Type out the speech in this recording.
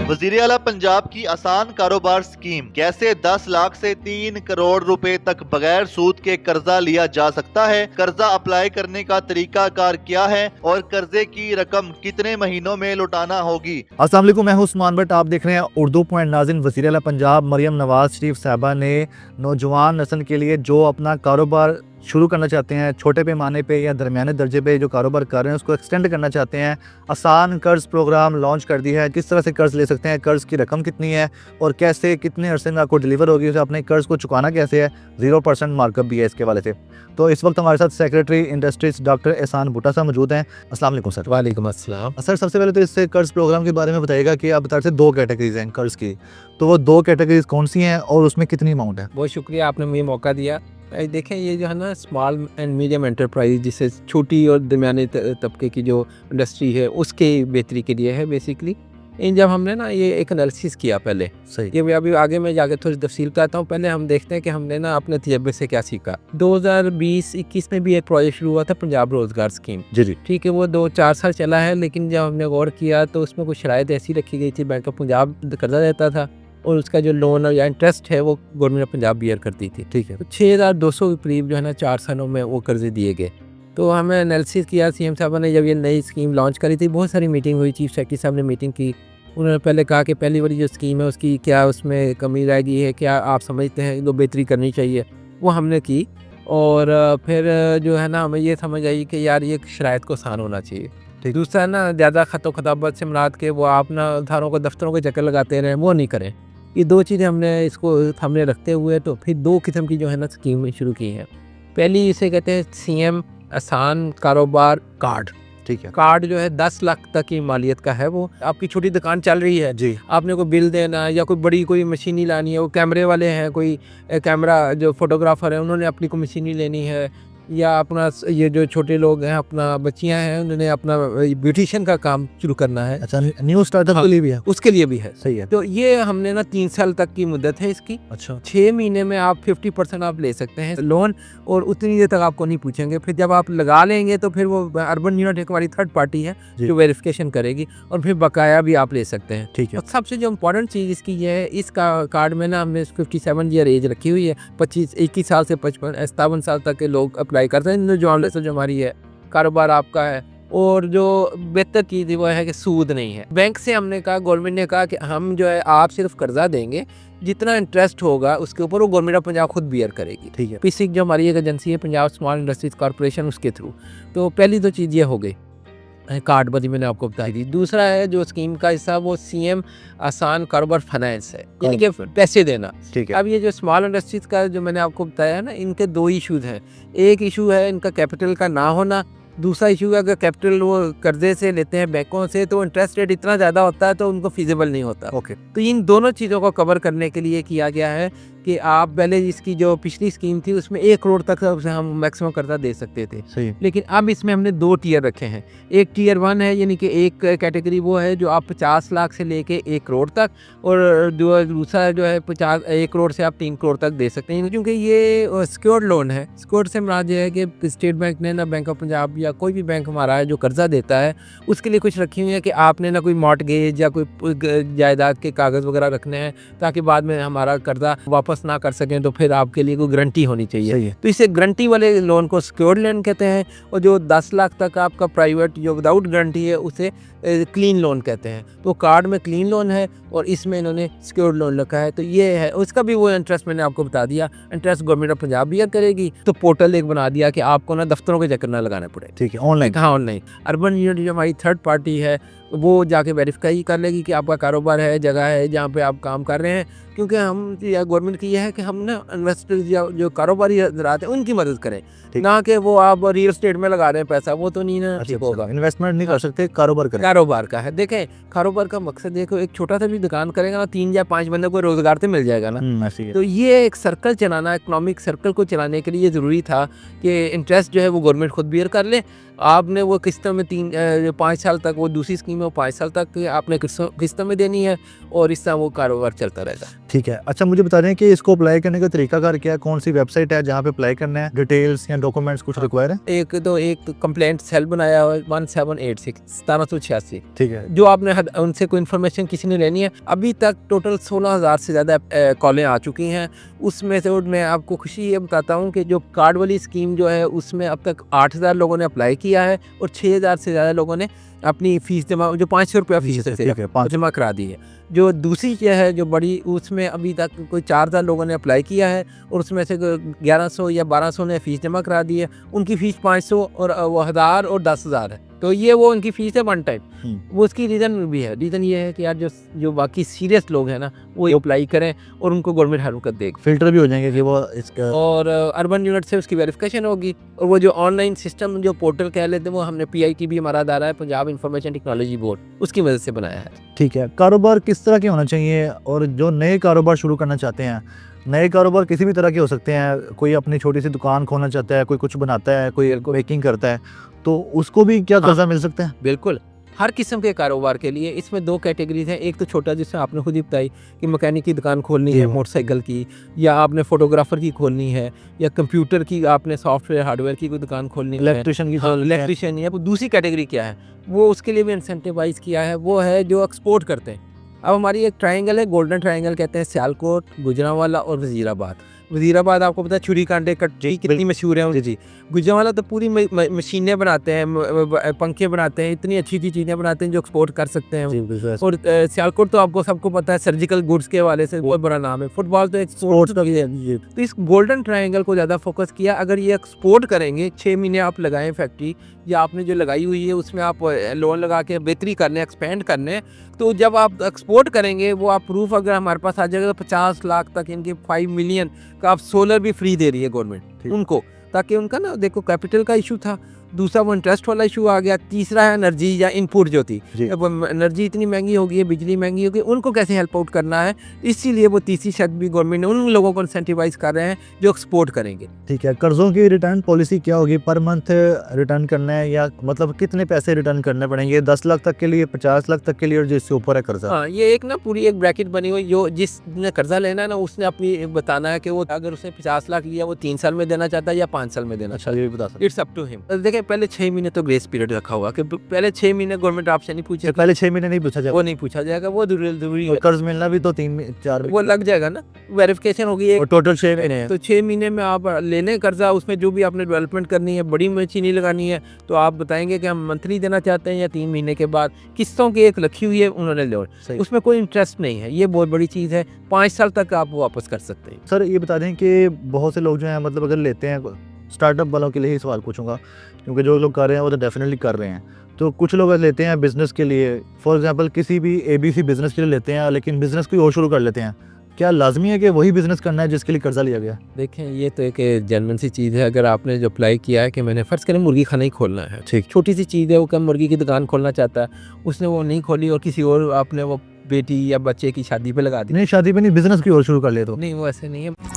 वज़ीर आला पंजाब की आसान कारोबार स्कीम, कैसे 10 लाख से 3 करोड़ रुपए तक बगैर सूद के कर्जा लिया जा सकता है, कर्जा अप्लाई करने का तरीका कार क्या है और कर्जे की रकम कितने महीनों में लौटाना होगी। अस्सलाम वालेकुम, मैं हूं उस्मान भट्ट। आप देख रहे हैं उर्दू पॉइंट। नाज़रीन, वज़ीर आला पंजाब मरियम नवाज शरीफ साहबा ने नौजवान नस्ल के लिए जो अपना कारोबार शुरू करना चाहते हैं, छोटे पैमाने पे या दरमियाने दर्जे पे जो कारोबार कर रहे हैं उसको एक्सटेंड करना चाहते हैं, आसान कर्ज प्रोग्राम लॉन्च कर दिया है। किस तरह से कर्ज ले सकते हैं, कर्ज की रकम कितनी है और कैसे कितने अरसे में आपको डिलीवर होगी, उसे अपने कर्ज को चुकाना कैसे है, 0% मार्कअप भी है इसके वाले से। तो इस वक्त हमारे साथ सेक्रेटरी इंडस्ट्रीज डॉक्टर एहसान भुट्टा साहब मौजूद हैं। अस्सलाम वालेकुम सर। वालेकुम अस्सलाम। सर, सबसे पहले तो इस कर्ज प्रोग्राम के बारे में बताइएगा कि आप बता रहे थे 2 कैटेगरीज हैं कर्ज की, तो वो 2 कैटेगरीज कौन सी हैं और उसमें कितनी अमाउंट है? बहुत शुक्रिया, आपने मुझे मौका दिया। देखें, ये जो है ना स्मॉल एंड मीडियम एंटरप्राइज, जिसे छोटी और दरमियाने तबके की जो इंडस्ट्री है उसके बेहतरी के लिए है बेसिकली। इन जब हमने ना ये एक एनालिसिस किया पहले, सही, ये मैं अभी आगे मैं जाके थोड़ी तफसील बताता हूँ। पहले हम देखते हैं कि हमने ना अपने तजर्बे से क्या सीखा। 2020-21 में भी एक प्रोजेक्ट शुरू हुआ था, पंजाब रोज़गार स्कीम। जी, ठीक है, वो 2-4 साल चला है, लेकिन जब हमने गौर किया तो उसमें कुछ शराइत ऐसी रखी गई थी, बैंक ऑफ पंजाब कर्जा देता था और उसका जो लोन या इंटरेस्ट है वो गवर्नमेंट ऑफ पंजाब बियर करती थी। ठीक है। तो 6200 के करीब जो है ना 4 सालों में वो कर्जे दिए गए। तो हमें एनालिसिस किया, सीएम साहब ने जब ये नई स्कीम लॉन्च करी थी, बहुत सारी मीटिंग हुई, चीफ सेक्रेटरी साहब ने मीटिंग की। उन्होंने पहले कहा कि पहली वाली जो स्कीम है उसकी क्या उसमें कमी रह गई है, क्या आप समझते हैं जो बेहतरी करनी चाहिए, वो हमने की। और फिर जो है ना हमें ये समझ आई कि यार ये शराइत को आसान होना चाहिए। दूसरा ना ज़्यादा ख़तो खताबत से मुराद के वो आप ना धारों को दफ्तरों के चक्कर लगाते रहें, वो नहीं करें। ये 2 चीज़ें हमने इसको सामने रखते हुए तो फिर 2 किस्म की जो है ना स्कीम शुरू की हैं। पहली इसे कहते हैं सीएम आसान कारोबार कार्ड। ठीक है। कार्ड जो है 10 लाख तक की मालियत का है। वो आपकी छोटी दुकान चल रही है जी, आपने कोई बिल देना है या कोई बड़ी कोई मशीनी लानी है, वो कैमरे वाले हैं, कोई कैमरा जो फोटोग्राफर है उन्होंने अपनी कोई मशीनी लेनी है, या अपना ये जो छोटे लोग हैं, अपना बच्चियां हैं, उन्होंने अपना ब्यूटिशियन का काम शुरू करना है। अच्छा, न्यू स्टार्टअप के लिए भी है? उसके लिए भी है। सही है। तो ये हमने ना 3 साल तक की मुद्दत है इसकी। अच्छा, 6 महीने में आप 50% आप ले सकते हैं लोन, और उतनी देर तक आपको नहीं पूछेंगे। फिर जब आप लगा लेंगे तो फिर वो अर्बन यूनिट एक हमारी थर्ड पार्टी है जी। जो वेरिफिकेशन करेगी, और फिर बकाया भी आप ले सकते हैं। ठीक है। और सबसे जो इम्पोर्टेंट चीज़ इसकी ये है, इस कार्ड में ना हमने 57 ईयर एज रखी हुई है। 21 साल से 57 साल तक के लोग अप्लाई करते हैं। जो हमारी है कारोबार आपका है, और जो बेहतर चीज़ वो है कि सूद नहीं है। बैंक से हमने कहा, गवर्नमेंट ने कहा कि हम जो है आप सिर्फ कर्जा देंगे, जितना इंटरेस्ट होगा उसके ऊपर वो गवर्नमेंट ऑफ पंजाब खुद बियर करेगी। ठीक है। पिसिक जो हमारी एक एजेंसी है, पंजाब स्मॉल इंडस्ट्रीज कॉर्पोरेशन, उसके थ्रू। तो पहली 2 चीज़ ये हो गई, कार्ड वाली मैंने आपको बताई थी। दूसरा है जो स्कीम का हिस्सा, वो सीएम आसान कारोबार फाइनेंस है, यानी कि पैसे देना। ठीक है। अब ये जो स्मॉल इंडस्ट्रीज का जो मैंने आपको बताया है ना, इनके 2 इशूज़ हैं। एक इशू है इनका कैपिटल का ना होना, दूसरा इशू है अगर कैपिटल वो कर्जे से लेते हैं बैंकों से तो इंटरेस्ट रेट इतना ज़्यादा होता है तो उनको फिजिबल नहीं होता। ओके। तो इन दोनों चीज़ों को कवर करने के लिए किया गया है कि आप पहले इसकी जो पिछली स्कीम थी उसमें 1 करोड़ तक हम मैक्सिमम कर्जा दे सकते थे, सही। लेकिन अब इसमें हमने 2 टियर रखे हैं। एक टियर 1 है, यानी कि एक कैटेगरी वो है जो आप 50 लाख से लेके 1 करोड़ तक, और दूसरा जो है 1 करोड़ से आप 3 करोड़ तक दे सकते हैं, क्योंकि ये सिक्योर्ड लोन है। सिक्योर्ड से मुराद ये है कि स्टेट बैंक ने ना, बैंक ऑफ पंजाब या कोई भी बैंक हमारा है जो कर्जा देता है, उसके लिए कुछ रखी हुई है कि आपने ना कोई मॉर्टगेज या कोई जायदाद के कागज़ वगैरह रखने हैं, ताकि बाद में हमारा कर्जा वापस ना कर सकें, तो फिर आपके लिए कोई गारंटी होनी चाहिए। तो इसे गारंटी वाले लोन को सिक्योर्ड लोन कहते हैं, और जो 10 लाख तक आपका प्राइवेट जो विदाउट गारंटी है उसे क्लीन लोन कहते हैं। तो कार्ड में क्लीन लोन है और इसमें इन्होंने सिक्योर्ड लोन रखा है। तो ये है, उसका भी वो इंटरेस्ट मैंने आपको बता दिया, interest government of Punjab bear करेगी। तो पोर्टल एक बना दिया कि आपको ना दफ्तरों के चक्कर ना लगाने पड़े। ठीक है। ऑनलाइन? हाँ, ऑनलाइन। अर्बन यूनिट जो हमारी थर्ड पार्टी है वो जाके वेरीफाई कर लेगी कि आपका कारोबार है, जगह है जहाँ पे आप काम कर रहे हैं, क्योंकि हम या गवर्नमेंट की यह है कि हम ना इन्वेस्टर्स या जो कारोबारी हजरात हैं उनकी मदद करें, ना कि वो आप रियल एस्टेट में लगा रहे हैं पैसा, वो तो नहीं ना ठीक होगा। इन्वेस्टमेंट नहीं कर सकते, कारोबार करें। कारोबार का है। देखें, कारोबार का मकसद देखो, एक छोटा सा भी दुकान करेगा ना, 3 या 5 बंदे को रोजगार तो मिल जाएगा ना। ऐसी है। तो ये एक सर्कल चलाना, इकोनॉमिक सर्कल को चलाने के लिए ज़रूरी था कि इंटरेस्ट जो है वो गवर्नमेंट खुद बियर कर ले। आपने वो किस्तों में 5 साल तक, वो दूसरी स्कीम है वो 5 साल तक आपने किस्तों में देनी है और इस तरह वो कारोबार चलता रहता है। ठीक है। अच्छा, मुझे बता दें कि इसको अप्लाई करने का तरीकाकार क्या है, कौन सी वेबसाइट है जहाँ पे अप्लाई करना है, डिटेल्स या डॉक्यूमेंट्स कुछ रिक्वायर है? एक कंप्लेंट सेल बनाया हुआ है 1786 ठीक है। जो आपने उनसे कोई इन्फॉर्मेशन किसी ने लेनी है। अभी तक टोटल 16,000 से ज़्यादा कॉलें आ चुकी हैं। उसमें से मैं आपको खुशी ये बताता हूँ कि जो कार्ड वाली स्कीम जो है उसमें अब तक 8,000 लोगों ने अप्लाई किया है और 6,000 से ज़्यादा लोगों ने अपनी फ़ीस जमा, जो 500 रुपया फीस है, जमा करा दी है। जो दूसरी है जो बड़ी, उसमें अभी तक कोई 4,000 लोगों ने अप्लाई किया है और उसमें से 1100 या 1200 ने फ़ीस जमा करा दी है। उनकी फ़ीस 500 और वो 1000 और 10,000 है। तो ये वो उनकी फ़ीस है वन टाइम। वो उसकी रीज़न भी है। रीज़न ये है कि यार जो बाकी सीरियस लोग हैं ना वो अप्लाई करें और उनको गवर्नमेंट हरकत देगी, फिल्टर भी हो जाएंगे कि वो इसका, और अर्बन यूनिट से उसकी वेरिफिकेशन होगी। और वो जो ऑनलाइन सिस्टम जो पोर्टल कह लेते हैं वो हमने PIT भी हमारा अदारा है, पंजाब इंफॉर्मेशन टेक्नोलॉजी बोर्ड, उसकी वजह से बनाया है। ठीक है। कारोबार किस तरह के होना चाहिए, और जो नए कारोबार शुरू करना चाहते हैं, नए कारोबार किसी भी तरह के हो सकते हैं, कोई अपनी छोटी सी दुकान खोलना चाहता है, कोई कुछ बनाता है, कोई बेकिंग करता है, तो उसको भी क्या कर्जा मिल सकता है? बिल्कुल, हर किस्म के कारोबार के लिए इसमें 2 कैटेगरीज हैं। एक तो छोटा, जिससे आपने खुद ही बताई कि मैकेनिक की दुकान खोलनी है, मोटरसाइकिल की, या आपने फोटोग्राफर की खोलनी है, या कंप्यूटर की, आपने सॉफ्टवेयर हार्डवेयर की कोई दुकान खोलनी है, इलेक्ट्रिशियन की, इलेक्ट्रिशियन। या दूसरी कैटेगरी क्या है, वो उसके लिए भी इंसेंटिवाइज किया है, वो है जो एक्सपोर्ट करते हैं। अब हमारी एक ट्रायंगल है, गोल्डन ट्रायंगल कहते हैं, सियालकोट, गुजरांवाला और वजीराबाद। वजीराबाद आपको पता है छुरी कांटे कट्टी कितनी मशहूर है। जी, गुजरांवाला तो पूरी मशीनें बनाते हैं, पंखे बनाते हैं, इतनी अच्छी अच्छी चीज़ें बनाते हैं जो एक्सपोर्ट कर सकते हैं। और सियालकोट तो आपको सबको पता है सर्जिकल गुड्स के हवाले से बहुत बड़ा नाम है। फुटबॉल तो एक्सपोर्ट का भी है। तो इस गोल्डन ट्रायंगल को ज़्यादा फोकस किया। अगर ये एक्सपोर्ट करेंगे, 6 महीने आप लगाएं फैक्ट्री, या आपने जो लगाई हुई है उसमें आप लोन लगा के बेहतरी करने, एक्सपेंड करने, तो जब आप एक्सपोर्ट करेंगे वो आप प्रूफ अगर हमारे पास आ जाएगा तो 50 लाख तक, इनके 5 मिलियन का आप सोलर भी फ्री दे रही है गवर्नमेंट उनको, ताकि उनका ना, देखो कैपिटल का इशू था, दूसरा वो इंटरेस्ट वाला इशू आ गया, तीसरा है एनर्जी या इनपुट जो थी। अब एनर्जी इतनी महंगी हो गई है, बिजली महंगी हो गई, उनको कैसे हेल्प आउट करना है, इसीलिए वो तीसरी शर्त भी गवर्नमेंट ने उन लोगों को इंसेंटिवाइज कर रहे हैं जो एक्सपोर्ट करेंगे। ठीक है। कर्जों की रिटर्न पॉलिसी क्या होगी? पर मंथ रिटर्न करना है, या मतलब कितने पैसे रिटर्न करने पड़ेंगे? 10 लाख तक के लिए, 50 लाख तक के लिए, और जिससे ऊपर है कर्जा? हाँ, ये एक ना पूरी एक ब्रैकेट बनी हुई, जो जिसने कर्जा लेना है ना उसने अपनी बताना है कि वो अगर उसने 50 लाख लिया वो 3 साल में देना चाहता है या 5 साल में देना। अच्छा, ये भी बता सकते? It's up to him. देखिए, पहले 6 महीने तो ग्रेस पीरियड रखा हुआ कि पहले 6 महीने गवर्नमेंट आपसे नहीं पूछेगी। पहले 6 महीने नहीं पूछा जाएगा? वो नहीं पूछा जाएगा, वो जरूरी है। कर्ज मिलना भी तो 3-4 वो लग जाएगा ना, वेरिफिकेशन होगी एक, टोटल 6 महीने। तो 6 महीने में आप ले लें कर्जा। उसमें जो भी आपने डेवलपमेंट करनी है, बड़ी मशीनी लगानी है, तो आप बताएंगे कि हम मंथली देना चाहते हैं या 3 महीने के बाद। किस्तों की एक रखी हुई है उन्होंने लोन, उसमें कोई इंटरेस्ट नहीं है, ये बहुत बड़ी चीज़ है। 5 साल तक आप वापस कर सकते हैं। सर, ये बता दें कि बहुत से लोग जो हैं, मतलब अगर लेते हैं, स्टार्टअप वालों के लिए ही सवाल पूछूंगा, क्योंकि जो लोग कर रहे हैं वो तो डेफिनेटली कर रहे हैं, तो कुछ लोग लेते हैं बिज़नेस के लिए, फॉर एग्जांपल किसी भी ABC बिज़नेस के लिए लेते हैं, लेकिन बिज़नेस कोई और शुरू कर लेते हैं। क्या लाजमी है कि वही बिज़नेस करना है जिसके लिए कर्जा लिया गया? देखें, ये तो एक जेन्युइन सी चीज़ है। अगर आपने जो अप्लाई किया है कि मैंने फ़र्ज़ करें मुर्गी खाना ही खोलना है, ठीक, छोटी सी चीज़ है, वो कम मुर्गी की दुकान खोलना चाहता है, उसने वो नहीं खोली और किसी और आपने वो बेटी या बच्चे की शादी पे लगा दी। नहीं, शादी पे नहीं, बिज़नेस की और शुरू कर ले तो नहीं, वो ऐसे नहीं है।